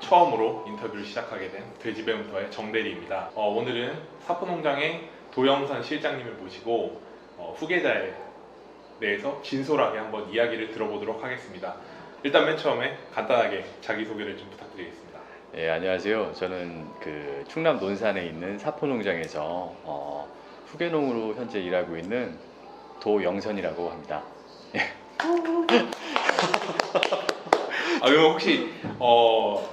처음으로 인터뷰를 시작하게 된 돼지배움터의 정대리입니다. 오늘은 사포농장의 도영선 실장님을 모시고 후계자에 대해서 진솔하게 한번 이야기를 들어보도록 하겠습니다. 일단 맨 처음에 간단하게 자기소개를 좀 부탁드리겠습니다. 예, 안녕하세요. 저는 그 충남 논산에 있는 사포농장에서 후계농으로 현재 일하고 있는 도영선이라고 합니다. 그럼 혹시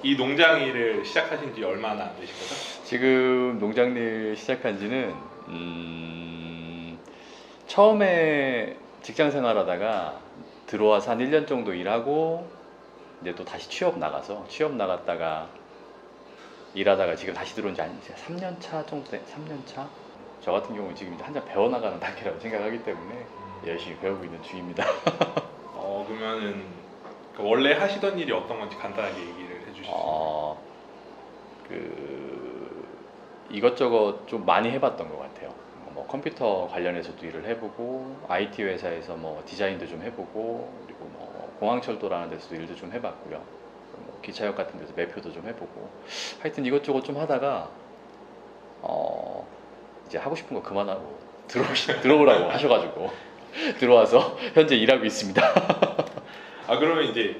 이 농장 일을 시작하신 지 얼마나 안 되신 거죠? 지금 농장일 시작한 지는 처음에 직장 생활하다가 들어와서 한 1년 정도 일하고 이제 또 다시 취업 나갔다가 일하다가 지금 다시 들어온 지 한 3년 차 정도 돼. 3년 차? 저 같은 경우는 지금 이제 한참 배워나가는 단계라고 생각하기 때문에 열심히 배우고 있는 중입니다. 그러면은 원래 하시던 일이 어떤 건지 간단하게 얘기를 해주시죠. 이것저것 좀 많이 해봤던 것 같아요. 뭐 컴퓨터 관련해서도 일을 해보고 IT 회사에서 뭐 디자인도 좀 해보고 그리고 뭐 공항철도라는 데서도 일도 좀 해봤고요. 뭐 기차역 같은 데서 매표도 좀 해보고 하여튼 이것저것 좀 하다가 이제 하고 싶은 거 그만하고 들어오라고 하셔가지고 들어와서 현재 일하고 있습니다. 그러면 이제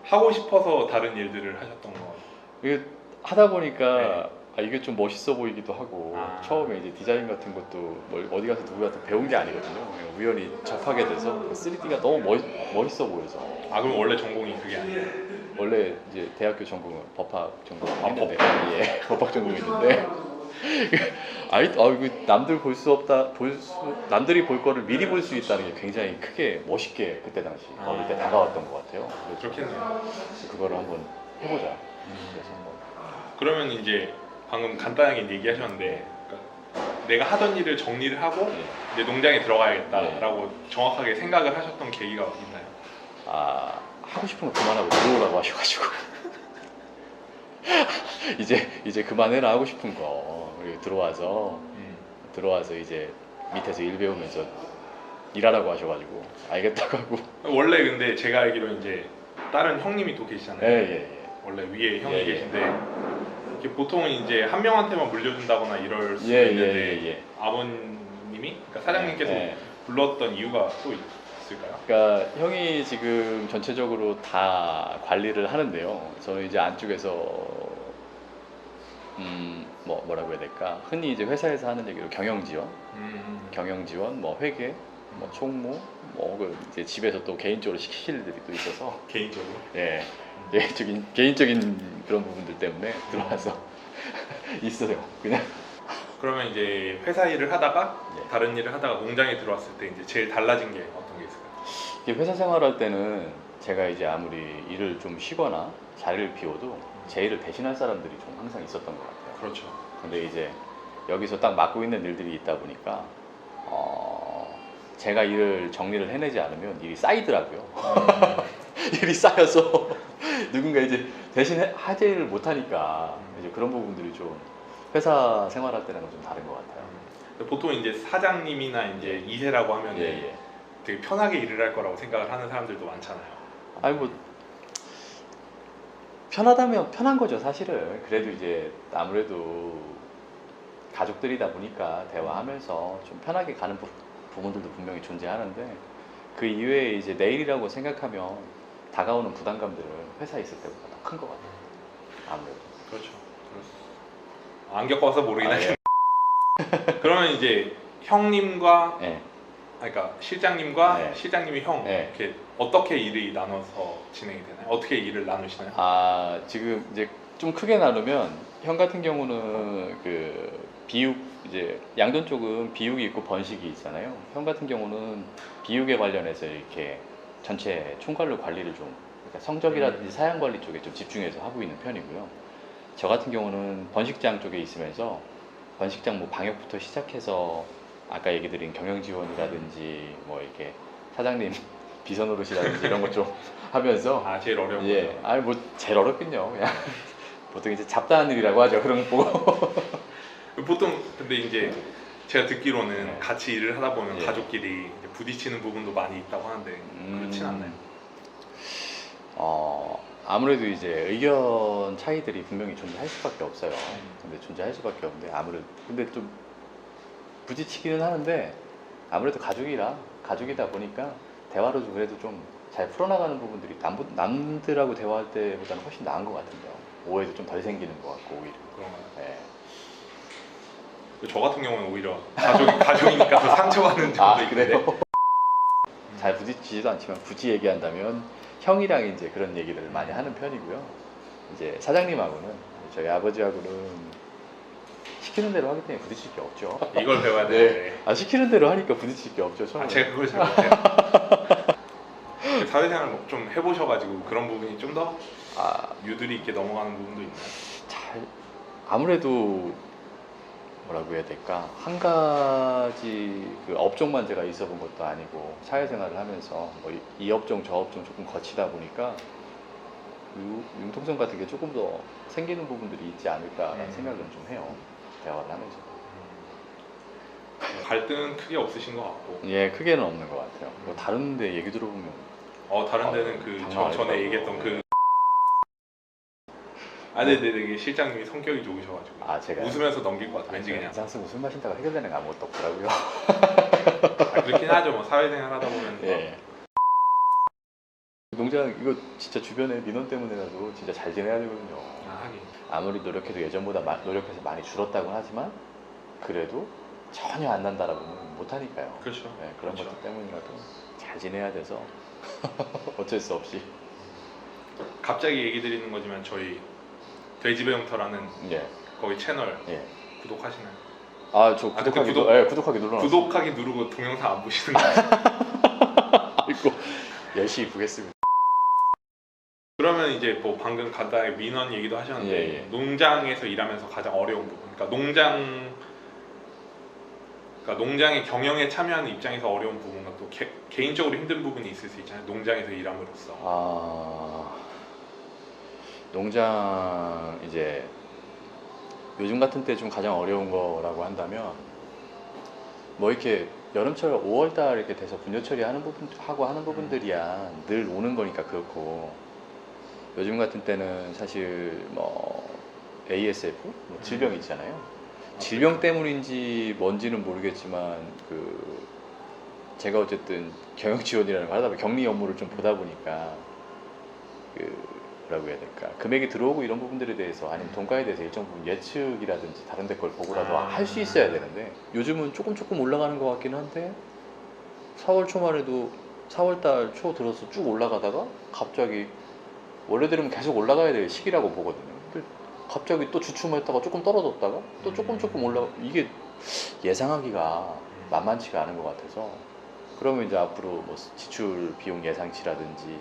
하고 싶어서 다른 일들을 하셨던 거? 이게 하다 보니까 이게 좀 멋있어 보이기도 하고 처음에 이제 디자인 같은 것도 뭐 어디 가서 누구한테 배운 게 아니거든요. 그냥 우연히 접하게 돼서 3D가 너무 멋있어 보여서. 그럼 원래 전공이 그게 아니에요? 원래 이제 대학교 전공은 법학 전공했는데 예, 법학 전공했는데 이거 남들 볼 수 없다 남들이 볼 거를 미리 볼 수 있다는 게 굉장히 크게 멋있게 그때 당시 어릴 때 다가왔던 것 같아요. 그렇겠네요. 그거를 한번 해보자. 그래서 그러면 이제 방금 간단하게 얘기하셨는데 그러니까 내가 하던 일을 정리를 하고 내 농장에 들어가야겠다라고 정확하게 생각을 하셨던 계기가 있나요? 하고 싶은 거 그만하고 들어오라고 하셔가지고 이제 그만해라 하고 싶은 거 그리고 들어와서 이제 밑에서 일 배우면서 일하라고 하셔가지고 알겠다고 하고. 원래 근데 제가 알기로 이제 다른 형님이 또 계시잖아요. 예. 원래 위에 형이 계신데 이렇게 보통은 이제 한 명한테만 물려준다거나 이럴 수 있는데 아버님이 그러니까 사장님께서 불렀던 이유가 또 있을까요? 그러니까 형이 지금 전체적으로 다 관리를 하는데요. 저는 이제 안쪽에서 뭐라고 해야 될까? 흔히 이제 회사에서 하는 얘기로 경영 지원, 뭐 회계, 뭐 총무, 이제 집에서 또 개인적으로 시킬 일들이 또 있어서 개인적으로? 예, 개인적인 그런 부분들 때문에 들어와서 있어요. 그냥. 그러면 이제 회사 일을 하다가 다른 일을 하다가 농장에 들어왔을 때 이제 제일 달라진 게 어떤 게 있을까요? 회사 생활할 때는 제가 이제 아무리 일을 좀 쉬거나 자리를 비워도 제 일을 대신할 사람들이 좀 항상 있었던 것 같아요. 그렇죠. 근데 이제 여기서 딱 맡고 있는 일들이 있다 보니까 제가 일을 정리를 해내지 않으면 일이 쌓이더라고요. 일이 쌓여서 누군가 이제 대신 하지를 못하니까 이제 그런 부분들이 좀 회사 생활할 때랑은 좀 다른 것 같아요. 보통 이제 사장님이나 이제 2세라고 하면 되게 편하게 일을 할 거라고 생각을 하는 사람들도 많잖아요. 편하다면 편한 거죠, 사실은. 그래도 이제 아무래도 가족들이다 보니까 대화하면서 좀 편하게 가는 부분들도 분명히 존재하는데 그 이외에 이제 내일이라고 생각하면 다가오는 부담감들은 회사에 있을 때보다 더 큰 것 같아요. 아무래도. 그렇죠. 안 겪어서 모르긴 하겠네. 그러면 이제 형님과 그러니까 실장님과 실장님이 형 이렇게 어떻게 일이 나눠서 진행이 되나요? 어떻게 일을 나누시나요? 지금 이제 좀 크게 나누면 형 같은 경우는 그 비육 이제 양돈 쪽은 비육이 있고 번식이 있잖아요. 형 같은 경우는 비육에 관련해서 이렇게 전체 총괄로 관리를 좀 그러니까 성적이라든지 사양 관리 쪽에 좀 집중해서 하고 있는 편이고요. 저 같은 경우는 번식장 쪽에 있으면서 번식장 뭐 방역부터 시작해서 아까 얘기 드린 경영 지원이라든지 뭐 이렇게 사장님 비서 노릇이라든지 이런 것 좀 하면서 제일 어려운 거죠. 뭐 제일 어렵긴요. 그냥 보통 이제 잡다한 일이라고 하죠. 그런 거 보고. 보통 근데 이제 제가 듣기로는 같이 일을 하다 보면 가족끼리 이제 부딪히는 부분도 많이 있다고 하는데 그렇진 않나요? 아무래도 이제 의견 차이들이 분명히 존재할 수밖에 없어요. 근데 존재할 수밖에 없는데 아무래도 근데 좀 부딪히기는 하는데 아무래도 가족이다 보니까 대화로 좀 그래도 좀 잘 풀어나가는 부분들이 남들하고 대화할 때보다는 훨씬 나은 것 같은데요. 오해도 좀 덜 생기는 것 같고 오히려. 그런가요? 네. 저 같은 경우는 오히려 가족이니까 더 상처받는 점도 아 있는데. 그래요? 잘 부딪히지도 않지만 굳이 얘기한다면 형이랑 이제 그런 얘기를 많이 하는 편이고요. 이제 사장님하고는 저희 아버지하고는 시키는 대로 하기 때문에 부딪힐 게 없죠. 이걸 배워야 네. 되는데. 아 시키는 대로 하니까 부딪힐 게 없죠. 처음에. 제가 그걸 잘 못해요. 사회생활 좀 해보셔가지고 그런 부분이 좀 더 아, 유두리 있게 넘어가는 부분도 있나요? 잘 아무래도 뭐라고 해야 될까 한 가지 그 업종만 제가 있어 본 것도 아니고 사회생활을 하면서 뭐 이 업종 저 업종 조금 거치다 보니까 융통성 같은 게 조금 더 생기는 부분들이 있지 않을까라는 생각은 좀 해요. 대화를 하면서. 갈등은 크게 없으신 것 같고. 예, 크게는 없는 것 같아요. 뭐 다른데 얘기 들어보면 다른 데는 장난 전에 아니더라고요. 얘기했던 네네네, 실장님이 성격이 좋으셔가지고 제가 웃으면서 넘길 것 같아요. 왠지 제가 그냥. 인상 쓰고 술 마신다고 해결되는 거 아무것도 없더라고요. 그렇긴 하죠. 뭐 사회생활 하다 보면. 예. 농장 이거 진짜 주변에 민원 때문에라도 진짜 잘 지내야 되거든요. 하긴. 아무리 노력해도 예전보다 노력해서 많이 줄었다고는 하지만 그래도 전혀 안 난다라고는 못하니까요. 그렇죠. 네, 그런 그렇죠. 것들 때문이라도 잘 지내야 돼서 어쩔 수 없이. 갑자기 얘기 드리는 거지만 저희 돼지배움터라는 예, 거기 채널 예. 구독하시나요? 저 그때 구독하기, 구독하기 눌러놨어요. 구독하기 누르고 동영상 안 보시는 거예요? 이거 열심히 보겠습니다. 그러면 이제 뭐 방금 간단하게 민원 얘기도 하셨는데 예, 예. 농장에서 일하면서 가장 어려운 부분, 그러니까 농장의 경영에 참여하는 입장에서 어려운 부분과 또 개인적으로 힘든 부분이 있을 수 있잖아요. 농장에서 일함으로써. 농장 이제 요즘 같은 때 좀 가장 어려운 거라고 한다면 뭐 이렇게 여름철 5월달 이렇게 돼서 분뇨 처리하는 하는 부분들이야 늘 오는 거니까 그렇고 요즘 같은 때는 사실 뭐 ASF 뭐 질병 있잖아요. 질병 때문인지 뭔지는 모르겠지만 제가 어쨌든 경영 지원이라는 걸 하다 보면 격리 업무를 좀 보다 보니까 뭐라고 해야 될까 금액이 들어오고 이런 부분들에 대해서 아니면 돈가에 대해서 일정 부분 예측이라든지 다른 데 걸 보고라도 할 수 있어야 되는데 요즘은 조금 올라가는 것 같긴 한데 4월 초만 해도 4월달 초 들어서 쭉 올라가다가 갑자기 원래대로는 계속 올라가야 될 시기라고 보거든요. 근데 갑자기 또 주춤했다가 조금 떨어졌다가 또 조금 올라가 이게 예상하기가 만만치가 않은 것 같아서 그러면 이제 앞으로 뭐 지출 비용 예상치라든지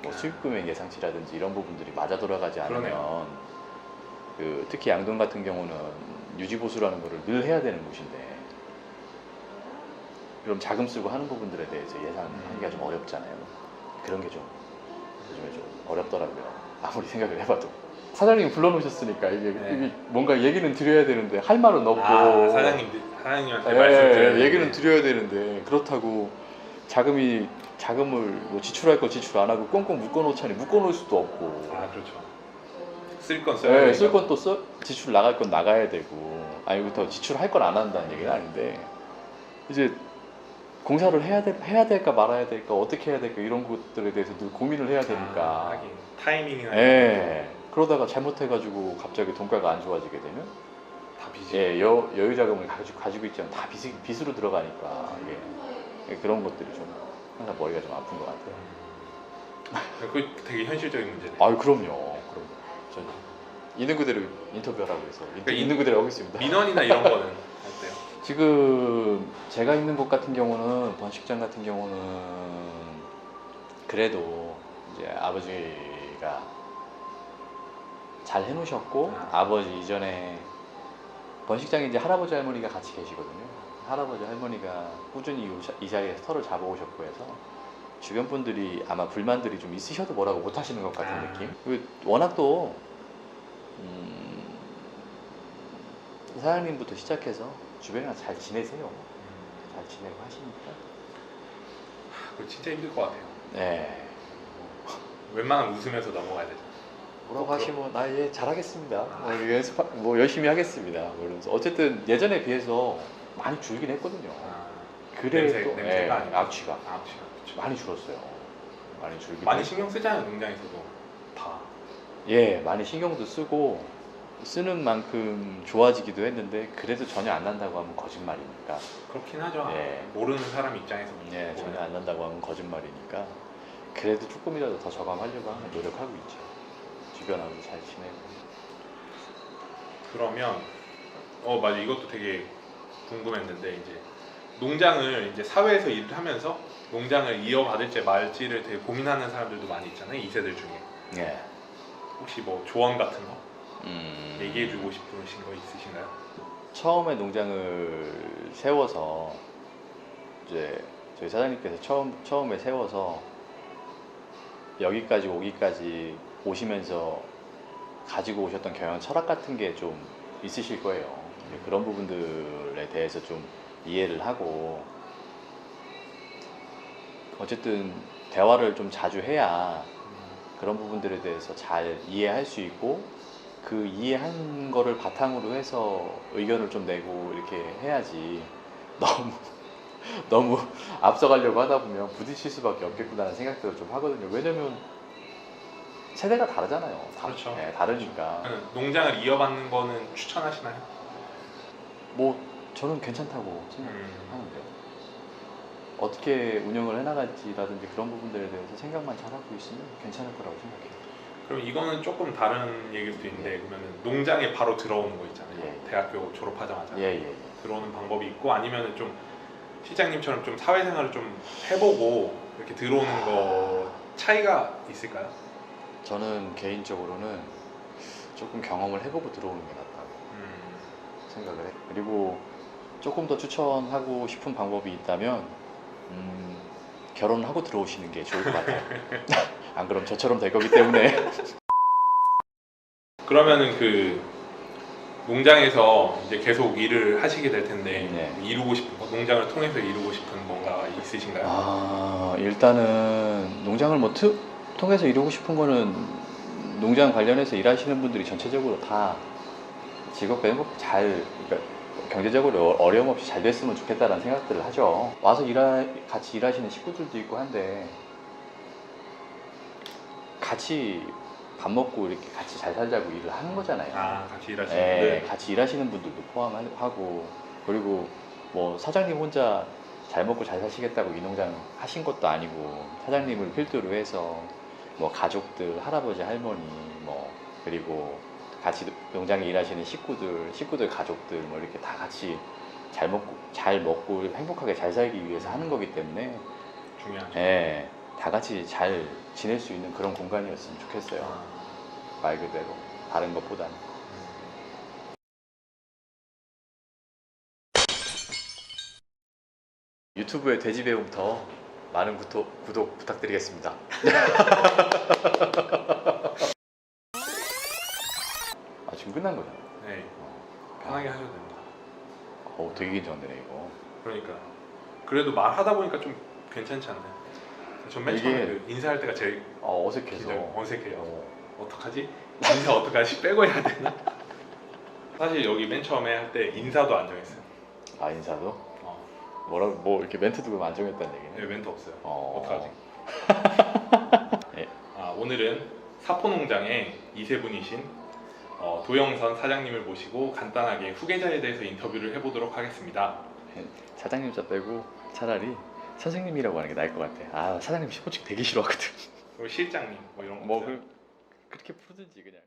뭐 수입 금액 예상치라든지 이런 부분들이 맞아 돌아가지 않으면 그러네요. 특히 양돈 같은 경우는 유지 보수라는 거를 늘 해야 되는 곳인데 그럼 자금 쓰고 하는 부분들에 대해서 예상하기가 좀 어렵잖아요. 그런 게 좀 요즘에 좀 어렵더라고요. 아무리 생각을 해봐도 사장님 불러놓으셨으니까 이게 뭔가 얘기는 드려야 되는데 할 말은 없고 사장님한테 말씀드려야 얘기는 드려야 되는데 그렇다고 자금을 뭐 지출할 거 지출 안 하고 꽁꽁 묶어놓자니 묶어놓을 수도 없고 그렇죠. 쓸 건 써야 쓸 건 또 지출 나갈 건 나가야 되고 그렇다고 지출할 건 안 한다는 얘기는 아닌데 이제 공사를 해야 될까 말아야 될까 어떻게 해야 될까 이런 것들에 대해서 늘 고민을 해야 되니까 하긴 타이밍이나 그러다가 잘못해가지고 갑자기 돈가가 안 좋아지게 되면 다 빚이. 여유 자금을 가지고 있지 않으면 다 빚으로 들어가니까 그런 것들이 좀 항상 머리가 좀 아픈 것 같아요. 그게 되게 현실적인 문제네. 그럼요. 전 있는 그대로 인터뷰하라고 해서 있는 그대로 하고 있습니다. 민원이나 이런 거는 어때요? 지금 제가 있는 곳 같은 경우는 번식장 같은 경우는 그래도 이제 아버지가 잘 해놓으셨고 아버지 이전에 번식장에 이제 할아버지 할머니가 같이 계시거든요. 할아버지 할머니가 꾸준히 이 자리에서 털을 잡아오셨고 해서 주변 분들이 아마 불만들이 좀 있으셔도 뭐라고 못 하시는 것 같은 느낌. 그리고 워낙 또 사장님부터 시작해서 주변이랑 잘 지내세요. 잘 지내고 하시니까. 그거 진짜 힘들 것 같아요. 네. 웬만하면 웃으면서 넘어가야 되죠. 뭐라고 하시면 예 잘하겠습니다. 뭐 열심히 하겠습니다. 그러면서 어쨌든 예전에 비해서 많이 줄긴 했거든요. 그래도 냄새가 아니고. 악취가 악취가. 그쵸. 많이 줄었어요. 많이 줄긴 많이 했- 신경 쓰잖아요, 농장에서도 다. 예, 많이 신경도 쓰고 쓰는 만큼 좋아지기도 했는데 그래도 전혀 안 난다고 하면 거짓말이니까. 그렇긴 하죠. 예. 모르는 사람 입장에서 예, 보면. 전혀 안 난다고 하면 거짓말이니까 그래도 조금이라도 더 저감하려고 하면 노력하고 있죠. 주변하고 잘 지내고. 그러면 맞아, 이것도 되게 궁금했는데, 이제 농장을 이제 사회에서 일을 하면서 농장을 이어받을지 말지를 되게 고민하는 사람들도 많이 있잖아요, 2세들 중에. 예. 혹시 뭐 조언 같은 거 음. 얘기해주고 싶으신 거 있으신가요? 처음에 농장을 세워서 이제 저희 사장님께서 처음에 세워서 여기까지 오기까지 오시면서 가지고 오셨던 경영 철학 같은 게 좀 있으실 거예요. 이제 그런 부분들에 대해서 좀 이해를 하고 어쨌든 대화를 좀 자주 해야 그런 부분들에 대해서 잘 이해할 수 있고 그 이해한 거를 바탕으로 해서 의견을 좀 내고 이렇게 해야지 너무 앞서가려고 하다 보면 부딪힐 수밖에 없겠구나라는 생각들을 좀 하거든요. 왜냐면 세대가 다르잖아요. 그렇죠. 네, 다르니까. 농장을 이어받는 거는 추천하시나요? 뭐 저는 괜찮다고 생각하는데요. 어떻게 운영을 해나갈지라든지 그런 부분들에 대해서 생각만 잘하고 있으면 괜찮을 거라고 생각해요. 그럼 이거는 조금 다른 얘기일 수도 있는데, 그러면은 농장에 바로 들어오는 거 있잖아요. 예. 대학교 졸업하자마자 예. 들어오는 방법이 있고, 아니면은 좀 실장님처럼 좀 사회생활을 좀 해보고 이렇게 들어오는 거 차이가 있을까요? 저는 개인적으로는 조금 경험을 해보고 들어오는 게 낫다고 생각을 해요. 그리고 조금 더 추천하고 싶은 방법이 있다면 결혼하고 들어오시는 게 좋을 것 같아요. 안 그럼 저처럼 될 거기 때문에. 그러면은 그 농장에서 이제 계속 일을 하시게 될 텐데, 네. 이루고 싶은 거, 농장을 통해서 이루고 싶은 뭔가 있으신가요? 일단은 농장을 통해서 이루고 싶은 거는 농장 관련해서 일하시는 분들이 전체적으로 다 즐겁게 행복하게 그러니까 경제적으로 어려움 없이 잘 됐으면 좋겠다라는 생각들을 하죠. 와서 같이 일하시는 식구들도 있고 한데 같이 밥 먹고 이렇게 같이 잘 살자고 일을 하는 거잖아요. 같이 일하시는 예, 분들. 같이 일하시는 분들도 포함하고, 그리고 뭐 사장님 혼자 잘 먹고 잘 사시겠다고 이 농장 하신 것도 아니고 사장님을 필두로 해서 뭐 가족들, 할아버지, 할머니, 뭐 그리고 같이 농장에 일하시는 식구들 가족들 뭐 이렇게 다 같이 잘 먹고 행복하게 잘 살기 위해서 하는 거기 때문에 중요하죠. 예, 다 같이 잘 지낼 수 있는 그런 공간이었으면 좋겠어요. 말 그대로 다른 것보다는. 유튜브의 돼지배움터 많은 구독 부탁드리겠습니다. 지금 끝난 거잖아. 네, 편하게 하셔도 됩니다. 되게 긴장되네 이거. 그러니까 그래도 말하다 보니까 좀 괜찮지 않나요? 전 맨 처음에 이게- 그 인사할 때가 제일 어색해서. 어색해요. 어떡하지? 인사 어떡하지? 빼고 해야 되나? 사실 여기 맨 처음에 할 때 인사도 안 정했어요. 인사도? 어. 뭐 이렇게 멘트도 안 정했다는 얘기네. 네, 멘트 없어요. 어떡하지? 어떡하지? 네. 오늘은 사포농장의 2세분이신 도영선 사장님을 모시고 간단하게 후계자에 대해서 인터뷰를 해보도록 하겠습니다. 사장님 자 빼고 차라리 선생님이라고 하는 게 나을 것 같아. 사장님 솔직히 되게 싫어하거든. 그리고 실장님 뭐 이런 거. 뭐 없어요? 그렇게 부르든지 그냥.